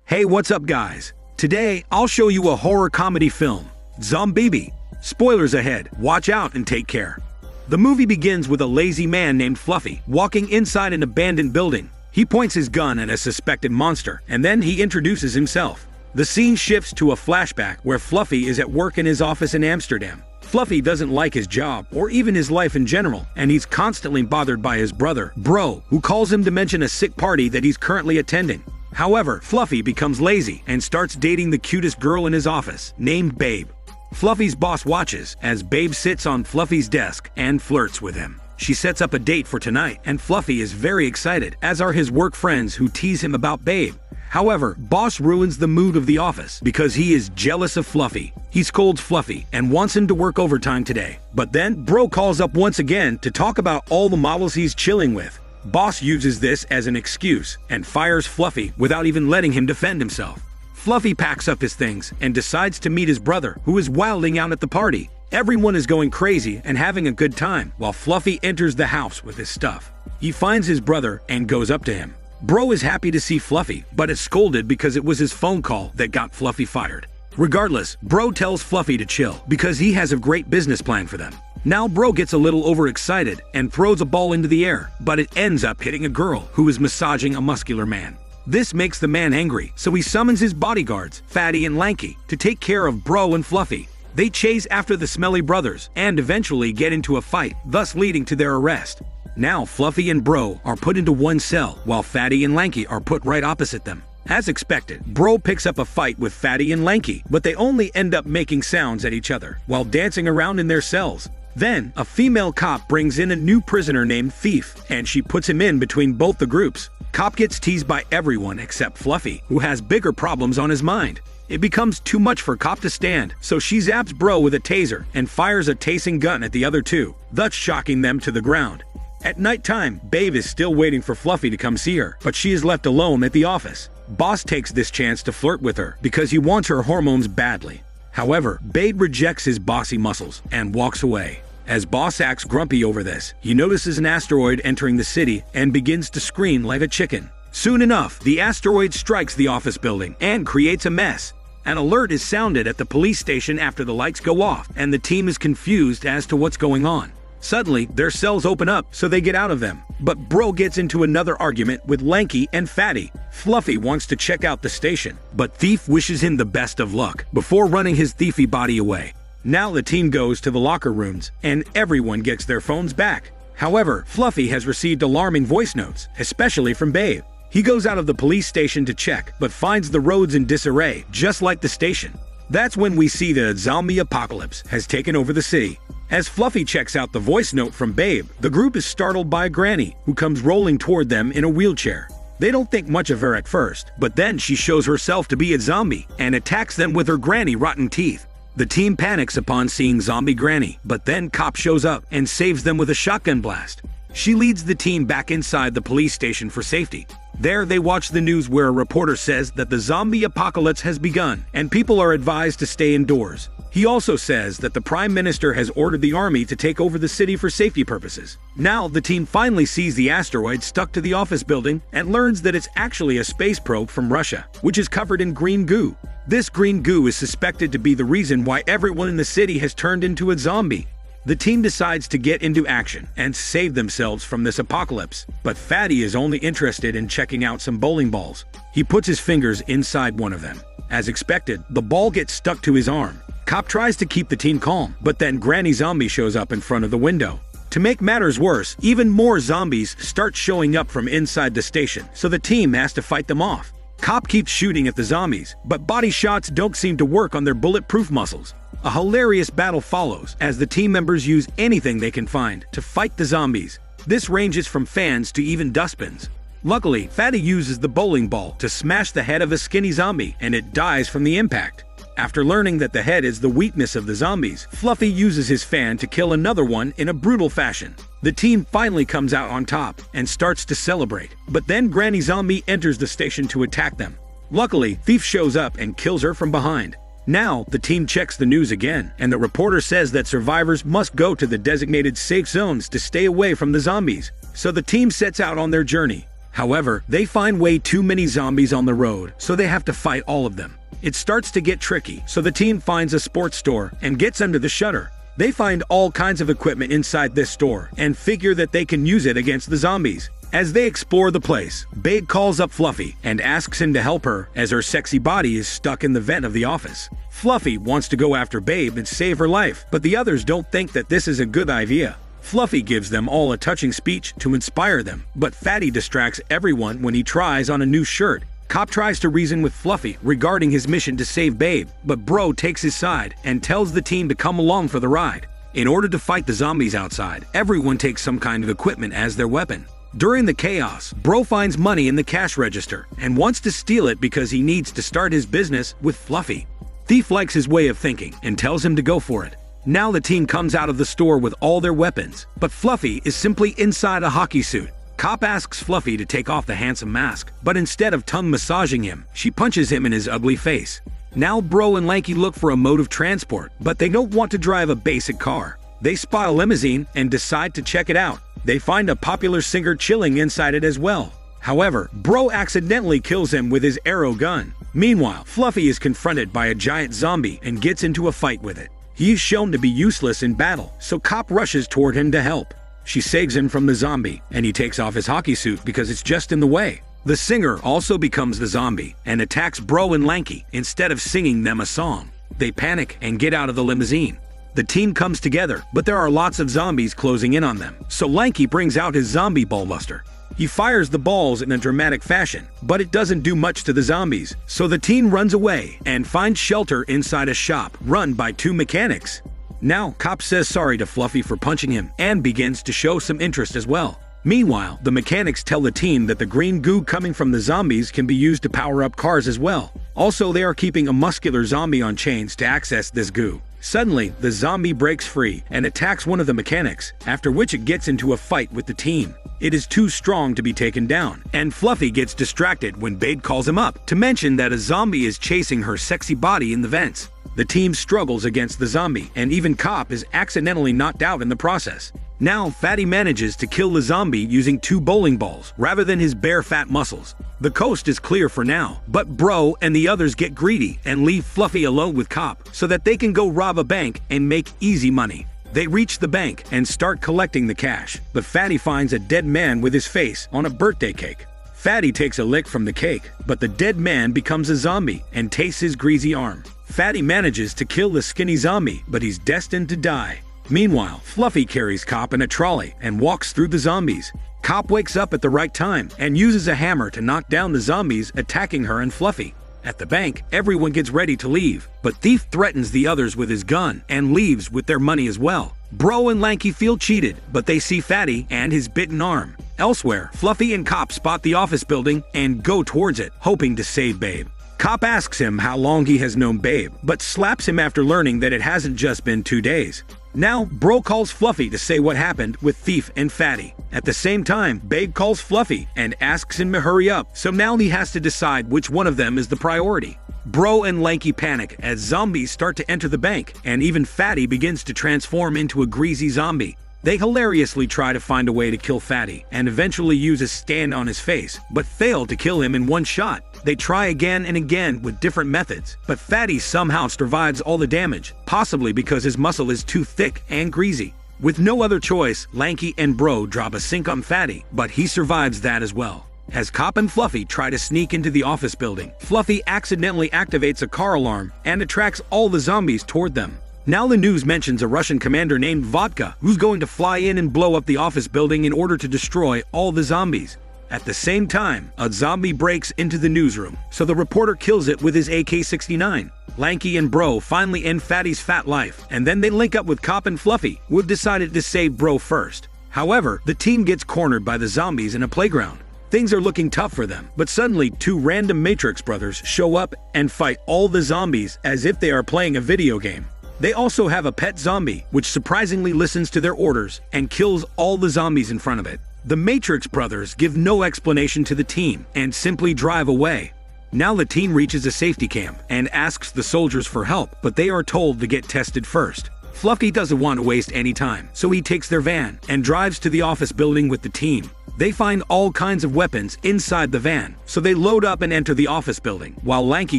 Hey, what's up guys? Today, I'll show you a horror comedy film, ZOMBIBI. Spoilers ahead, watch out and take care. The movie begins with a lazy man named Fluffy walking inside an abandoned building. He points his gun at a suspected monster, and then he introduces himself. The scene shifts to a flashback where Fluffy is at work in his office in Amsterdam. Fluffy doesn't like his job, or even his life in general, and he's constantly bothered by his brother, Bro, who calls him to mention a sick party that he's currently attending. However, Fluffy becomes lazy and starts dating the cutest girl in his office, named Babe. Fluffy's boss watches as Babe sits on Fluffy's desk and flirts with him. She sets up a date for tonight, and Fluffy is very excited, as are his work friends who tease him about Babe. However, Boss ruins the mood of the office because he is jealous of Fluffy. He scolds Fluffy and wants him to work overtime today. But then, Bro calls up once again to talk about all the models he's chilling with. Boss uses this as an excuse and fires Fluffy without even letting him defend himself. Fluffy packs up his things and decides to meet his brother, who is wilding out at the party. Everyone is going crazy and having a good time, while Fluffy enters the house with his stuff. He finds his brother and goes up to him. Bro is happy to see Fluffy, but is scolded because it was his phone call that got Fluffy fired. Regardless, Bro tells Fluffy to chill because he has a great business plan for them. Now Bro gets a little overexcited and throws a ball into the air, but it ends up hitting a girl who is massaging a muscular man. This makes the man angry, so he summons his bodyguards, Fatty and Lanky, to take care of Bro and Fluffy. They chase after the smelly brothers and eventually get into a fight, thus leading to their arrest. Now Fluffy and Bro are put into one cell, while Fatty and Lanky are put right opposite them. As expected, Bro picks up a fight with Fatty and Lanky, but they only end up making sounds at each other while dancing around in their cells. Then, a female cop brings in a new prisoner named Thief, and she puts him in between both the groups. Cop gets teased by everyone except Fluffy, who has bigger problems on his mind. It becomes too much for Cop to stand, so she zaps Bro with a taser and fires a tasing gun at the other two, thus shocking them to the ground. At nighttime, Babe is still waiting for Fluffy to come see her, but she is left alone at the office. Boss takes this chance to flirt with her because he wants her hormones badly. However, Babe rejects his bossy muscles and walks away. As Boss acts grumpy over this, he notices an asteroid entering the city and begins to scream like a chicken. Soon enough, the asteroid strikes the office building and creates a mess. An alert is sounded at the police station after the lights go off, and the team is confused as to what's going on. Suddenly, their cells open up, so they get out of them. But Bro gets into another argument with Lanky and Fatty. Fluffy wants to check out the station, but Thief wishes him the best of luck before running his thiefy body away. Now the team goes to the locker rooms, and everyone gets their phones back. However, Fluffy has received alarming voice notes, especially from Babe. He goes out of the police station to check, but finds the roads in disarray, just like the station. That's when we see the zombie apocalypse has taken over the city. As Fluffy checks out the voice note from Babe, the group is startled by a granny who comes rolling toward them in a wheelchair. They don't think much of her at first, but then she shows herself to be a zombie and attacks them with her granny rotten teeth. The team panics upon seeing zombie Granny, but then Cop shows up and saves them with a shotgun blast. She leads the team back inside the police station for safety. There they watch the news where a reporter says that the zombie apocalypse has begun and people are advised to stay indoors. He also says that the Prime Minister has ordered the army to take over the city for safety purposes. Now the team finally sees the asteroid stuck to the office building and learns that it's actually a space probe from Russia, which is covered in green goo. This green goo is suspected to be the reason why everyone in the city has turned into a zombie. The team decides to get into action and save themselves from this apocalypse, but Fatty is only interested in checking out some bowling balls. He puts his fingers inside one of them. As expected, the ball gets stuck to his arm. Cop tries to keep the team calm, but then Granny Zombie shows up in front of the window. To make matters worse, even more zombies start showing up from inside the station, so the team has to fight them off. Cop keeps shooting at the zombies, but body shots don't seem to work on their bulletproof muscles. A hilarious battle follows as the team members use anything they can find to fight the zombies. This ranges from fans to even dustbins. Luckily, Fatty uses the bowling ball to smash the head of a skinny zombie, and it dies from the impact. After learning that the head is the weakness of the zombies, Fluffy uses his fan to kill another one in a brutal fashion. The team finally comes out on top and starts to celebrate, but then Granny Zombie enters the station to attack them. Luckily, Thief shows up and kills her from behind. Now, the team checks the news again, and the reporter says that survivors must go to the designated safe zones to stay away from the zombies. So the team sets out on their journey. However, they find way too many zombies on the road, so they have to fight all of them. It starts to get tricky, so the team finds a sports store and gets under the shutter. They find all kinds of equipment inside this store and figure that they can use it against the zombies. As they explore the place, Babe calls up Fluffy and asks him to help her as her sexy body is stuck in the vent of the office. Fluffy wants to go after Babe and save her life, but the others don't think that this is a good idea. Fluffy gives them all a touching speech to inspire them, but Fatty distracts everyone when he tries on a new shirt. Cop tries to reason with Fluffy regarding his mission to save Babe, but Bro takes his side and tells the team to come along for the ride. In order to fight the zombies outside, everyone takes some kind of equipment as their weapon. During the chaos, Bro finds money in the cash register and wants to steal it because he needs to start his business with Fluffy. Thief likes his way of thinking and tells him to go for it. Now the team comes out of the store with all their weapons, but Fluffy is simply inside a hockey suit. Cop asks Fluffy to take off the handsome mask, but instead of tongue massaging him, she punches him in his ugly face. Now Bro and Lanky look for a mode of transport, but they don't want to drive a basic car. They spot a limousine and decide to check it out. They find a popular singer chilling inside it as well. However, Bro accidentally kills him with his arrow gun. Meanwhile, Fluffy is confronted by a giant zombie and gets into a fight with it. He is shown to be useless in battle, so Cop rushes toward him to help. She saves him from the zombie, and he takes off his hockey suit because it's just in the way. The singer also becomes the zombie and attacks Bro and Lanky instead of singing them a song. They panic and get out of the limousine. The team comes together, but there are lots of zombies closing in on them, so Lanky brings out his zombie ball buster. He fires the balls in a dramatic fashion, but it doesn't do much to the zombies, so the team runs away and finds shelter inside a shop run by two mechanics. Now, Cop says sorry to Fluffy for punching him and begins to show some interest as well. Meanwhile, the mechanics tell the team that the green goo coming from the zombies can be used to power up cars as well. Also, they are keeping a muscular zombie on chains to access this goo. Suddenly, the zombie breaks free and attacks one of the mechanics, after which it gets into a fight with the team. It is too strong to be taken down, and Fluffy gets distracted when Babe calls him up to mention that a zombie is chasing her sexy body in the vents. The team struggles against the zombie, and even Cop is accidentally knocked out in the process. Now, Fatty manages to kill the zombie using 2 bowling balls rather than his bare fat muscles. The coast is clear for now, but Bro and the others get greedy and leave Fluffy alone with Cop so that they can go rob a bank and make easy money. They reach the bank and start collecting the cash, but Fatty finds a dead man with his face on a birthday cake. Fatty takes a lick from the cake, but the dead man becomes a zombie and tastes his greasy arm. Fatty manages to kill the skinny zombie, but he's destined to die. Meanwhile, Fluffy carries Cop in a trolley and walks through the zombies. Cop wakes up at the right time and uses a hammer to knock down the zombies attacking her and Fluffy. At the bank, everyone gets ready to leave, but Thief threatens the others with his gun and leaves with their money as well. Bro and Lanky feel cheated, but they see Fatty and his bitten arm. Elsewhere, Fluffy and Cop spot the office building and go towards it, hoping to save Babe. Cop asks him how long he has known Babe, but slaps him after learning that it hasn't just been 2 days. Now, Bro calls Fluffy to say what happened with Thief and Fatty. At the same time, Babe calls Fluffy and asks him to hurry up, so now he has to decide which one of them is the priority. Bro and Lanky panic as zombies start to enter the bank, and even Fatty begins to transform into a greasy zombie. They hilariously try to find a way to kill Fatty and eventually use a stand on his face, but fail to kill him in one shot. They try again and again with different methods, but Fatty somehow survives all the damage, possibly because his muscle is too thick and greasy. With no other choice, Lanky and Bro drop a sink on Fatty, but he survives that as well. As Cop and Fluffy try to sneak into the office building, Fluffy accidentally activates a car alarm and attracts all the zombies toward them. Now the news mentions a Russian commander named Vodka who's going to fly in and blow up the office building in order to destroy all the zombies. At the same time, a zombie breaks into the newsroom, so the reporter kills it with his AK-69. Lanky and Bro finally end Fatty's fat life, and then they link up with Cop and Fluffy, who have decided to save Bro first. However, the team gets cornered by the zombies in a playground. Things are looking tough for them, but suddenly 2 random Matrix brothers show up and fight all the zombies as if they are playing a video game. They also have a pet zombie, which surprisingly listens to their orders and kills all the zombies in front of it. The Matrix brothers give no explanation to the team and simply drive away. Now the team reaches a safety camp and asks the soldiers for help, but they are told to get tested first. Fluffy doesn't want to waste any time, so he takes their van and drives to the office building with the team. They find all kinds of weapons inside the van, so they load up and enter the office building, while Lanky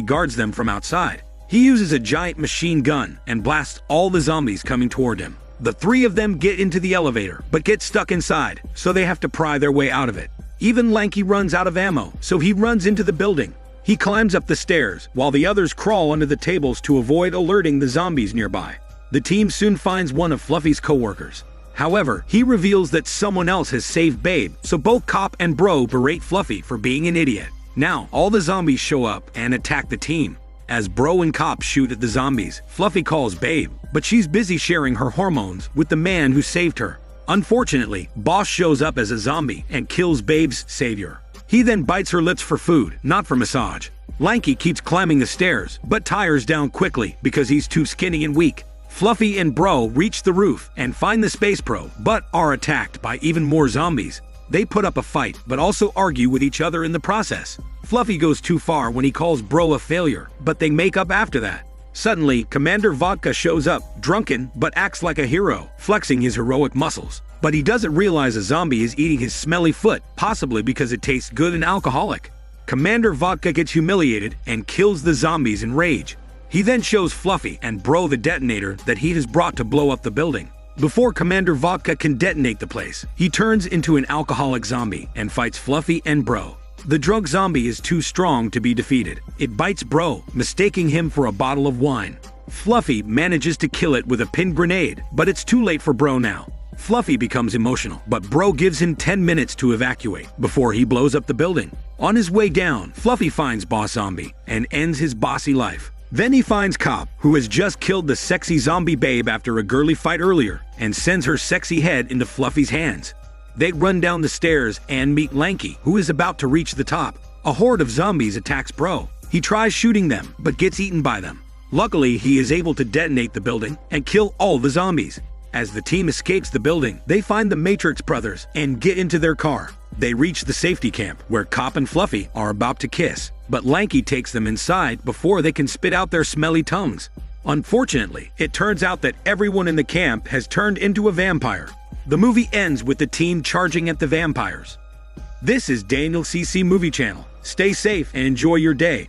guards them from outside. He uses a giant machine gun and blasts all the zombies coming toward him. The three of them get into the elevator, but get stuck inside, so they have to pry their way out of it. Even Lanky runs out of ammo, so he runs into the building. He climbs up the stairs, while the others crawl under the tables to avoid alerting the zombies nearby. The team soon finds one of Fluffy's co-workers. However, he reveals that someone else has saved Babe, so both Cop and Bro berate Fluffy for being an idiot. Now, all the zombies show up and attack the team. As Bro and Cop shoot at the zombies, Fluffy calls Babe, but she's busy sharing her hormones with the man who saved her. Unfortunately, Boss shows up as a zombie and kills Babe's savior. He then bites her lips for food, not for massage. Lanky keeps climbing the stairs, but tires down quickly because he's too skinny and weak. Fluffy and Bro reach the roof and find the Space Pro, but are attacked by even more zombies. They put up a fight, but also argue with each other in the process. Fluffy goes too far when he calls Bro a failure, but they make up after that. Suddenly, Commander Vodka shows up, drunken, but acts like a hero, flexing his heroic muscles. But he doesn't realize a zombie is eating his smelly foot, possibly because it tastes good and alcoholic. Commander Vodka gets humiliated and kills the zombies in rage. He then shows Fluffy and Bro the detonator that he has brought to blow up the building. Before Commander Vodka can detonate the place, he turns into an alcoholic zombie and fights Fluffy and Bro. The drunk zombie is too strong to be defeated. It bites Bro, mistaking him for a bottle of wine. Fluffy manages to kill it with a pin grenade, but it's too late for Bro now. Fluffy becomes emotional, but Bro gives him 10 minutes to evacuate before he blows up the building. On his way down, Fluffy finds Boss Zombie and ends his bossy life. Then he finds Cop, who has just killed the sexy zombie Babe after a girly fight earlier, and sends her sexy head into Fluffy's hands. They run down the stairs and meet Lanky, who is about to reach the top. A horde of zombies attacks Bro. He tries shooting them, but gets eaten by them. Luckily, he is able to detonate the building and kill all the zombies. As the team escapes the building, they find the Matrix brothers and get into their car. They reach the safety camp, where Cop and Fluffy are about to kiss, but Lanky takes them inside before they can spit out their smelly tongues. Unfortunately, it turns out that everyone in the camp has turned into a vampire. The movie ends with the team charging at the vampires. This is Daniel CC Movie Channel. Stay safe and enjoy your day.